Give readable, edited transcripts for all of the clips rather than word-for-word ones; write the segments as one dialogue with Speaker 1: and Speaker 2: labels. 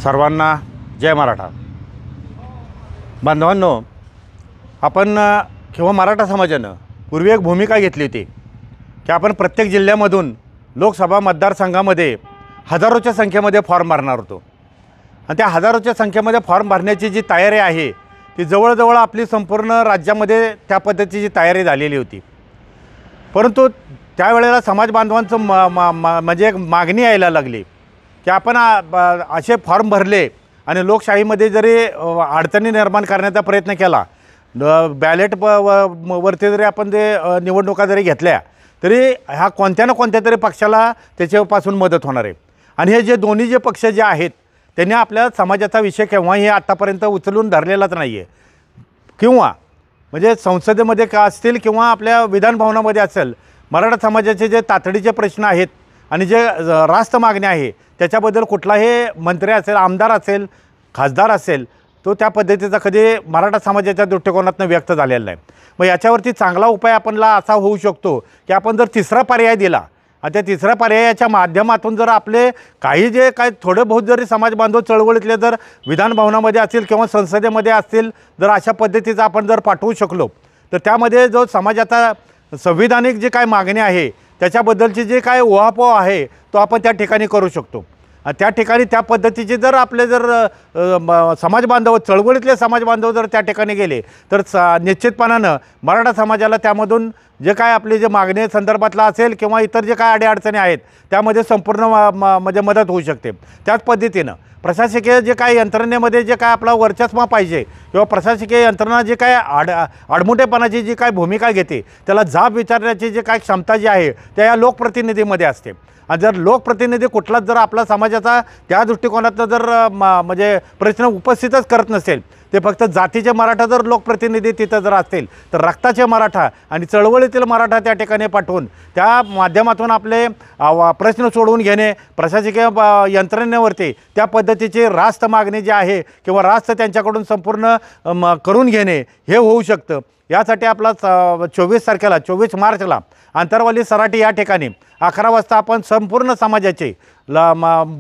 Speaker 1: सर्वांना जय मराठा. बांधवांनो, आपण किंवा मराठा समाजानं पूर्वी एक भूमिका घेतली होती की आपण प्रत्येक जिल्ह्यामधून लोकसभा मतदारसंघामध्ये हजारोच्या संख्येमध्ये फॉर्म भरणार होतो. आणि त्या हजारोच्या संख्येमध्ये फॉर्म भरण्याची जी तयारी आहे ती जवळजवळ आपली संपूर्ण राज्यामध्ये त्या पद्धतीची तयारी झालेली होती. परंतु त्यावेळेला समाज बांधवांचं म्हणजे एक मागणी यायला लागली की आपण असे फॉर्म भरले आणि लोकशाहीमध्ये जरी अडचणी निर्माण करण्याचा प्रयत्न केला, बॅलेट वरती जरी आपण जे निवडणुका जरी घेतल्या तरी ह्या कोणत्या ना कोणत्या तरी पक्षाला त्याच्यापासून मदत होणार आहे. आणि हे जे दोन्ही जे पक्ष जे आहेत त्यांनी आपल्या समाजाचा विषय केव्हाही आत्तापर्यंत उचलून धरलेलाच नाही आहे. किंवा म्हणजे संसदेमध्ये का असतील किंवा आपल्या विधानभवनामध्ये असेल, मराठा समाजाचे जे तातडीचे प्रश्न आहेत आणि जे रास्त मागणी आहे त्याच्याबद्दल कुठलाही मंत्री असेल, आमदार असेल, खासदार असेल, तो त्या पद्धतीचा कधी मराठा समाजाच्या दृष्टिकोनातून व्यक्त झालेला नाही. मग याच्यावरती चांगला उपाय आपणला असा होऊ शकतो की आपण जर तिसरा पर्याय दिला आणि त्या तिसऱ्या पर्यायाच्या माध्यमातून जर आपले काही जे काय थोडे बहुत जरी समाज बांधव चळवळीतले जर विधानभवनामध्ये असतील किंवा संसदेमध्ये असतील, जर अशा पद्धतीचा आपण जर पाठवू शकलो तर त्यामध्ये जो समाजाचा संविधानिक जे काय मागणी आहे त्याच्याबद्दलची जे काय उहापोह आहे तो आपण त्या ठिकाणी करू शकतो. त्या ठिकाणी त्या पद्धतीचे जर आपले जर समाज बांधव चळवळीतले समाज बांधव जर त्या ठिकाणी गेले तर निश्चितपणानं मराठा समाजाला त्यामधून जे काय आपले जे मागणी संदर्भातला असेल किंवा इतर जे काय अडीअडचणी आहेत त्यामध्ये संपूर्ण म्हणजे मदत होऊ शकते. त्याच पद्धतीनं प्रशासकीय जे काय यंत्रणेमध्ये जे काय आपला वर्चस्व पाहिजे किंवा प्रशासकीय यंत्रणा जे काय आडमुठेपणाची जी काय भूमिका घेते त्याला जाब विचारण्याची जी काय क्षमता जी आहे त्या या लोकप्रतिनिधीमध्ये असते. आणि जर लोकप्रतिनिधी कुठलाच जर आपला समाजाचा त्या दृष्टिकोनातनं जर म्हणजे प्रश्न उपस्थितच करत नसेल, ते फक्त जातीचे मराठा जर लोकप्रतिनिधी तिथं जर असतील तर रक्ताचे मराठा आणि चळवळीतील मराठा त्या ठिकाणी पाठवून त्या माध्यमातून आपले प्रश्न सोडवून घेणे, प्रशासकीय यंत्रणेवरती त्या पद्धतीची रास्त मागणी जी आहे किंवा रास्त त्यांच्याकडून संपूर्ण करून घेणे हे होऊ शकतं. यासाठी आपला 24 तारखेला 24 मार्चला आंतरवाली सराटी या ठिकाणी 11 वाजता आपण संपूर्ण समाजाची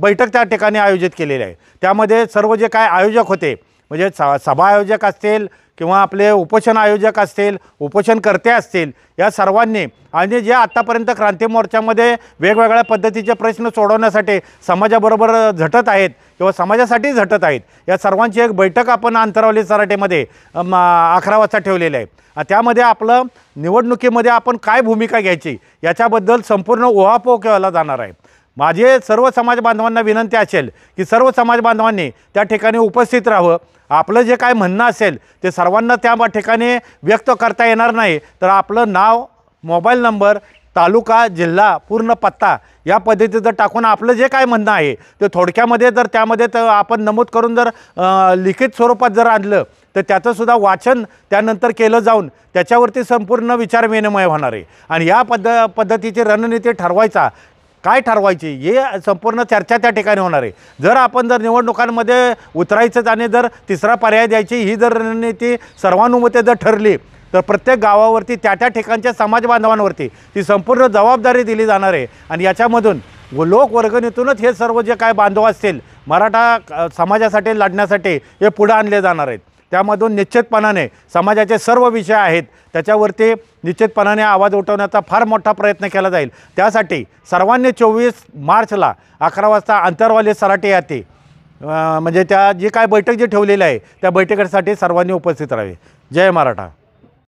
Speaker 1: बैठक त्या ठिकाणी आयोजित केलेली आहे. त्यामध्ये सर्व जे काय आयोजक होते म्हणजे सभा आयोजक असतील किंवा आपले उपोषण आयोजक असतील, उपोषणकर्ते असतील, या सर्वांनी आणि जे आत्तापर्यंत क्रांती मोर्चामध्ये वेगवेगळ्या पद्धतीचे प्रश्न सोडवण्यासाठी समाजाबरोबर झटत आहेत किंवा समाजासाठी झटत आहेत, या सर्वांची एक बैठक आपण आंतरवाली सराटीमध्ये 11 वाजता ठेवलेली आहे. त्यामध्ये आपलं निवडणुकीमध्ये आपण काय भूमिका घ्यायची याच्याबद्दल संपूर्ण उहापोह केला जाणार आहे. माझे सर्व समाज बांधवांना विनंती असेल की सर्व समाज बांधवांनी त्या ठिकाणी उपस्थित राहावं. आपलं जे काय म्हणणं असेल ते सर्वांना त्या ठिकाणी व्यक्त करता येणार नाही, तर आपलं नाव, मोबाईल नंबर, तालुका, जिल्हा, पूर्ण पत्ता या पद्धतीचं टाकून आपलं जे काय म्हणणं आहे ते थोडक्यामध्ये जर त्यामध्ये तर आपण नमूद करून जर लिखित स्वरूपात जर आणलं तर त्याचंसुद्धा वाचन त्यानंतर केलं जाऊन त्याच्यावरती संपूर्ण विचारविनिमय होणार आहे. आणि या पद्धतीची रणनीती ठरवायचा काय ठरवायची हे संपूर्ण चर्चा त्या ठिकाणी होणार आहे. जर आपण जर निवडणुकांमध्ये उतरायचंच आणि जर तिसरा पर्याय द्यायची ही जर रणनीती सर्वानुमते जर ठरली तर प्रत्येक गावावरती त्या ठिकाणच्या समाज बांधवांवरती ती संपूर्ण जबाबदारी दिली जाणार आहे. आणि याच्यामधून लोकवर्गणीतूनच हे सर्व जे काय बांधव असतील मराठा समाजासाठी लढण्यासाठी हे पुढे आणले जाणार आहेत. त्यामधून निश्चितपणाने समाजाचे सर्व विषय आहेत त्याच्यावरती निश्चितपणाने आवाज उठवण्याचा फार मोठा प्रयत्न केला जाईल. त्यासाठी सर्वांनी 24 मार्चला 11 वाजता आंतरवाली सराटी येते म्हणजे त्या जी काय बैठक जी ठेवलेली आहे त्या बैठकीसाठी सर्वांनी उपस्थित राहावे. जय मराठा.